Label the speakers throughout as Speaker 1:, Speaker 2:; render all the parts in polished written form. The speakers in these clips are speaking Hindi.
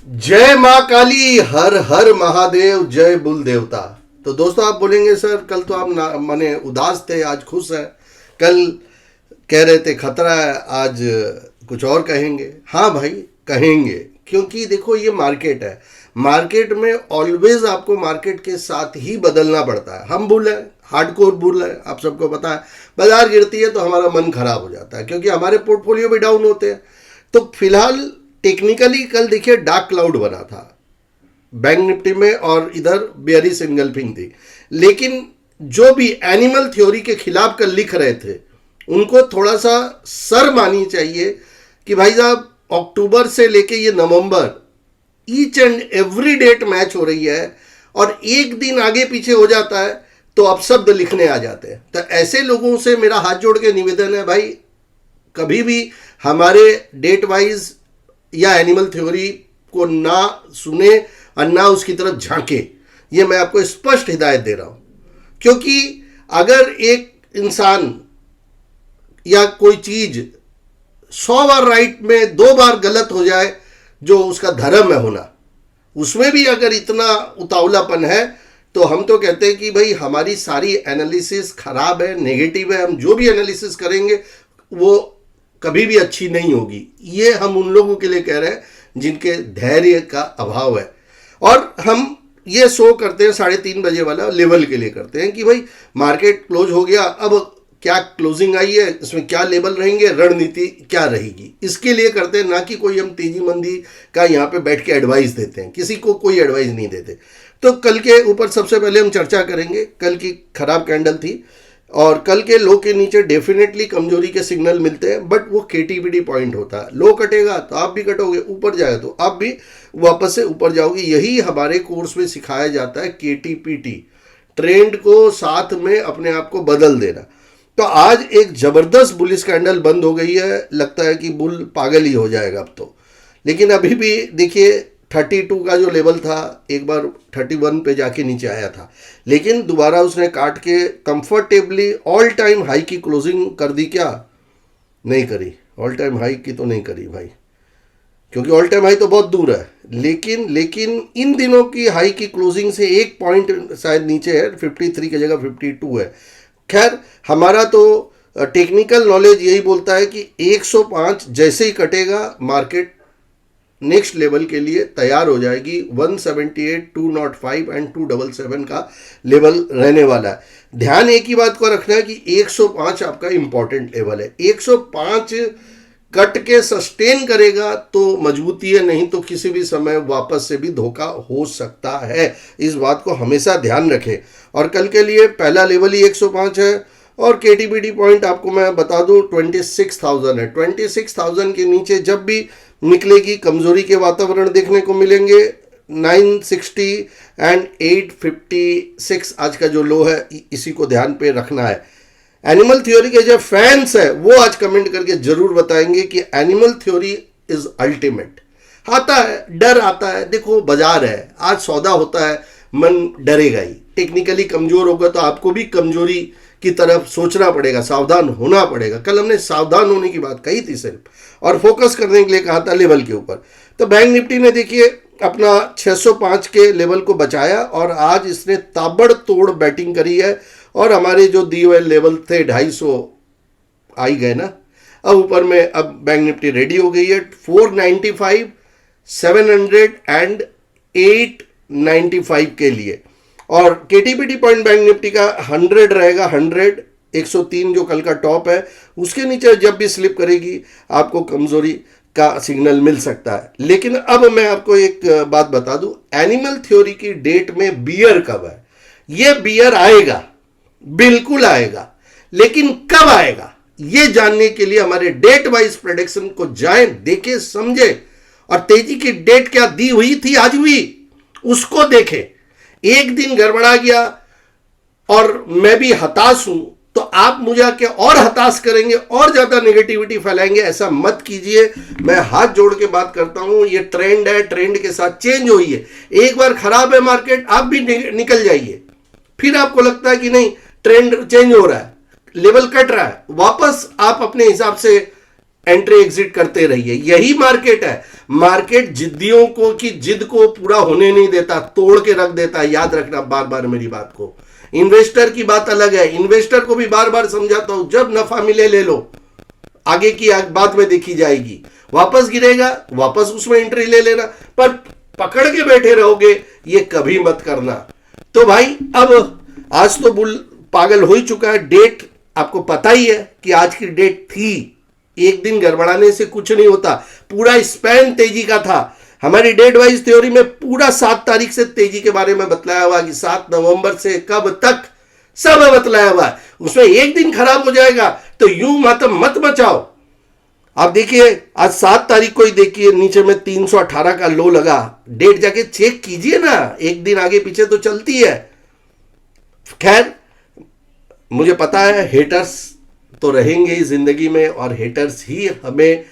Speaker 1: जय माँ काली, हर हर महादेव, जय बुल देवता। तो दोस्तों, आप बोलेंगे सर कल तो आप माने उदास थे, आज खुश है। कल कह रहे थे खतरा है, आज कुछ और कहेंगे। हाँ भाई, कहेंगे, क्योंकि देखो ये मार्केट है। मार्केट में ऑलवेज आपको मार्केट के साथ ही बदलना पड़ता है। हम बुल है, हार्डकोर बुल है, आप सबको पता है। बाजार गिरती है तो हमारा मन खराब हो जाता है, क्योंकि हमारे पोर्टफोलियो भी डाउन होते हैं। तो फिलहाल टेक्निकली कल देखिए डार्क क्लाउड बना था बैंक निफ्टी में, और इधर बेयरिश एनगल्फिंग थी। लेकिन जो भी एनिमल थ्योरी के खिलाफ कल लिख रहे थे, उनको थोड़ा सा शर्म आनी चाहिए कि भाई साहब, अक्टूबर से लेके ये नवंबर each and every date match हो रही है, और एक दिन आगे पीछे हो जाता है तो अपशब्द लिखने आ जाते हैं। तो ऐसे लोगों से मेरा हाथ जोड़ के निवेदन है, भाई कभी भी हमारे डेट वाइज या एनिमल थ्योरी को ना सुने और ना उसकी तरफ झांके। ये मैं आपको स्पष्ट हिदायत दे रहा हूं, क्योंकि अगर एक इंसान या कोई चीज 100 बार राइट में 2 बार गलत हो जाए, जो उसका धर्म है होना, उसमें भी अगर इतना उतावलापन है, तो हम तो कहते हैं कि भाई हमारी सारी एनालिसिस खराब है, नेगेटिव है। हम जो भी एनालिसिस करेंगे वो कभी भी अच्छी नहीं होगी। ये हम उन लोगों के लिए कह रहे हैं जिनके धैर्य का अभाव है। और हम ये शो करते हैं 3:30 बजे वाला लेवल के लिए करते हैं कि भाई मार्केट क्लोज हो गया, अब क्या क्लोजिंग आई है, इसमें क्या लेवल रहेंगे, रणनीति क्या रहेगी, इसके लिए करते हैं। ना कि कोई हम तेजी मंदी का यहाँ पे बैठ के एडवाइस देते हैं, किसी को कोई एडवाइस नहीं देते। तो कल के ऊपर सबसे पहले हम चर्चा करेंगे। कल की खराब कैंडल थी, और कल के लो के नीचे डेफिनेटली कमजोरी के सिग्नल मिलते हैं, बट वो केटीपीडी पॉइंट होता है। लो कटेगा तो आप भी कटोगे, ऊपर जाएगा तो आप भी वापस से ऊपर जाओगे। यही हमारे कोर्स में सिखाया जाता है, केटीपीटी, ट्रेंड को साथ में अपने आप को बदल देना। तो आज एक जबरदस्त बुलिश कैंडल बंद हो गई है, लगता है कि बुल पागल ही हो जाएगा अब तो। लेकिन अभी भी देखिए 32 का जो लेवल था, एक बार 31 पे जाके नीचे आया था, लेकिन दोबारा उसने काट के कंफर्टेबली ऑल टाइम हाई की क्लोजिंग कर दी। क्या नहीं करी? ऑल टाइम हाई की तो नहीं करी भाई, क्योंकि ऑल टाइम हाई तो बहुत दूर है। लेकिन इन दिनों की हाई की क्लोजिंग से 1 पॉइंट शायद नीचे है, 53 की जगह 52 है। खैर, हमारा तो टेक्निकल नॉलेज यही बोलता है कि 105 जैसे ही कटेगा, मार्केट नेक्स्ट लेवल के लिए तैयार हो जाएगी। 178, 205 एंड 277 का लेवल रहने वाला है। ध्यान एक ही बात को रखना है कि 105 आपका इंपॉर्टेंट लेवल है। 105 कट के सस्टेन करेगा तो मजबूती है, नहीं तो किसी भी समय वापस से भी धोखा हो सकता है। इस बात को हमेशा ध्यान रखें। और कल के लिए पहला लेवल ही 105 है, और केटीपीडी पॉइंट आपको मैं बता दूं 26,000 है। 26,000 के नीचे जब भी निकलेगी, कमजोरी के वातावरण देखने को मिलेंगे। 960 एंड 856 आज का जो लो है, इसी को ध्यान पे रखना है। एनिमल थ्योरी के जो फैंस है वो आज कमेंट करके जरूर बताएंगे कि एनिमल थ्योरी इज अल्टीमेट। आता है, डर आता है, देखो बाजार है, आज सौदा होता है, मन डरेगा ही। टेक्निकली कमजोर होगा तो आपको भी कमजोरी की तरफ सोचना पड़ेगा, सावधान होना पड़ेगा। कल हमने सावधान होने की बात कही थी सिर्फ, और फोकस करने के लिए कहा था लेवल के ऊपर। तो बैंक निफ्टी ने देखिए अपना 605 के लेवल को बचाया, और आज इसने ताबड़तोड़ बैटिंग करी है, और हमारे जो दिए हुए लेवल थे 250 आ ही गए ना। अब ऊपर में अब बैंक निफ्टी रेडी हो गई है 495, 700 एंड 895 के लिए। और केटीपीटी पॉइंट बैंक निफ्टी का 100 रहेगा, 100, 103 जो कल का टॉप है, उसके नीचे जब भी स्लिप करेगी आपको कमजोरी का सिग्नल मिल सकता है। लेकिन अब मैं आपको एक बात बता दूं, एनिमल थ्योरी की डेट में बियर कब है? ये बियर आएगा, बिल्कुल आएगा, लेकिन कब आएगा ये जानने के लिए हमारे डेट वाइज प्रेडिक्शन को जाएं, देखें, समझे, और तेजी की डेट क्या दी हुई थी, आज हुई, उसको देखें। एक दिन गड़बड़ा गया और मैं भी हताश हूं, तो आप मुझे आके और हताश करेंगे, और ज्यादा नेगेटिविटी फैलाएंगे। ऐसा मत कीजिए। मैं हाथ जोड़ के बात करता हूं, ये ट्रेंड है, ट्रेंड के साथ चेंज हुई है। एक बार खराब है मार्केट, आप भी निकल जाइए। फिर आपको लगता है कि नहीं, ट्रेंड चेंज हो रहा है, लेवल कट रहा है, वापस आप अपने हिसाब से एंट्री एग्जिट करते रहिए। यही मार्केट है। मार्केट जिद्दियों को की जिद को पूरा होने नहीं देता, तोड़ के रख देता है। याद रखना बार बार मेरी बात को। इन्वेस्टर की बात अलग है। इन्वेस्टर को भी बार बार समझाता हूं, जब नफा मिले ले लो, आगे की बाद में देखी जाएगी। वापस गिरेगा, वापस उसमें एंट्री ले लेना, पर पकड़ के बैठे रहोगे ये कभी मत करना। तो भाई अब आज तो बुल पागल हो ही चुका है। डेट आपको पता ही है कि आज की डेट थी। एक दिन गड़बड़ाने से कुछ नहीं होता। पूरा स्पैन तेजी का था। हमारी डेट वाइज थ्योरी में पूरा 7 तारीख से तेजी के बारे में बतलाया हुआ कि 7 नवंबर से कब तक सब बतलाया हुआ है। उसमें एक दिन खराब हो जाएगा तो यूं मातम मत मचाओ। आप देखिए आज 7 तारीख को ही देखिए, नीचे में 318 का लो लगा। डेट जाके चेक कीजिए ना, एक दिन आगे पीछे तो चलती है। खैर मुझे पता है हेटर्स तो रहेंगे ही जिंदगी में, और हेटर्स ही हमें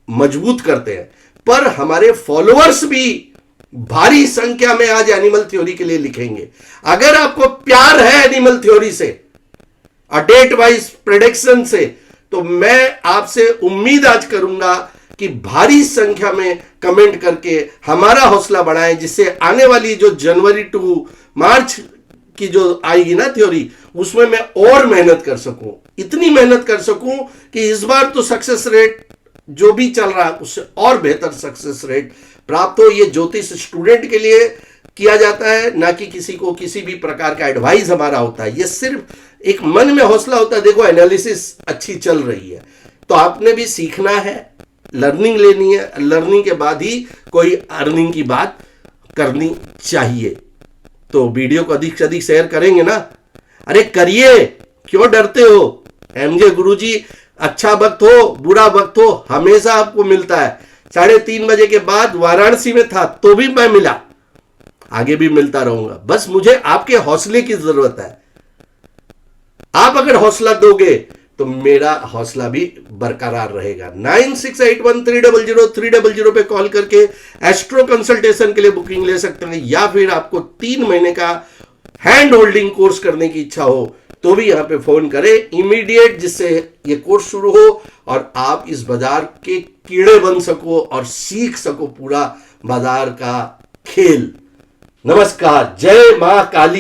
Speaker 1: मजबूत करते हैं, पर हमारे फॉलोअर्स भी भारी संख्या में आज एनिमल थ्योरी के लिए लिखेंगे। अगर आपको प्यार है एनिमल थ्योरी से, डेट वाइज प्रेडिक्शन से, तो मैं आपसे उम्मीद आज करूंगा कि भारी संख्या में कमेंट करके हमारा हौसला बढ़ाएं, जिससे आने वाली जो जनवरी टू मार्च की जो आएगी ना थ्योरी, उसमें मैं और मेहनत कर सकूं, इतनी मेहनत कर सकूं कि इस बार तो सक्सेस रेट जो भी चल रहा है उससे और बेहतर सक्सेस रेट प्राप्त हो। ये ज्योतिष स्टूडेंट के लिए किया जाता है, ना कि किसी को किसी भी प्रकार का एडवाइस हमारा होता है। ये सिर्फ एक मन में हौसला होता है। देखो एनालिसिस अच्छी चल रही है तो आपने भी सीखना है, लर्निंग लेनी है, लर्निंग के बाद ही कोई अर्निंग की बात करनी चाहिए। तो वीडियो को अधिक से अधिक शेयर करेंगे ना? अरे करिए, क्यों डरते हो? एमजे गुरुजी अच्छा वक्त हो बुरा वक्त हो हमेशा आपको मिलता है। 3:30 बजे के बाद वाराणसी में था तो भी मैं मिला, आगे भी मिलता रहूंगा। बस मुझे आपके हौसले की जरूरत है। आप अगर हौसला दोगे तो मेरा हौसला भी बरकरार रहेगा। 9681300300 पे कॉल करके एस्ट्रो कंसल्टेशन के लिए बुकिंग ले सकते हैं, या फिर आपको 3 महीने का हैंड होल्डिंग कोर्स करने की इच्छा हो तो भी यहां पे फोन करें इमीडिएट, जिससे ये कोर्स शुरू हो और आप इस बाजार के कीड़े बन सको और सीख सको पूरा बाजार का खेल। नमस्कार, जय मां काली।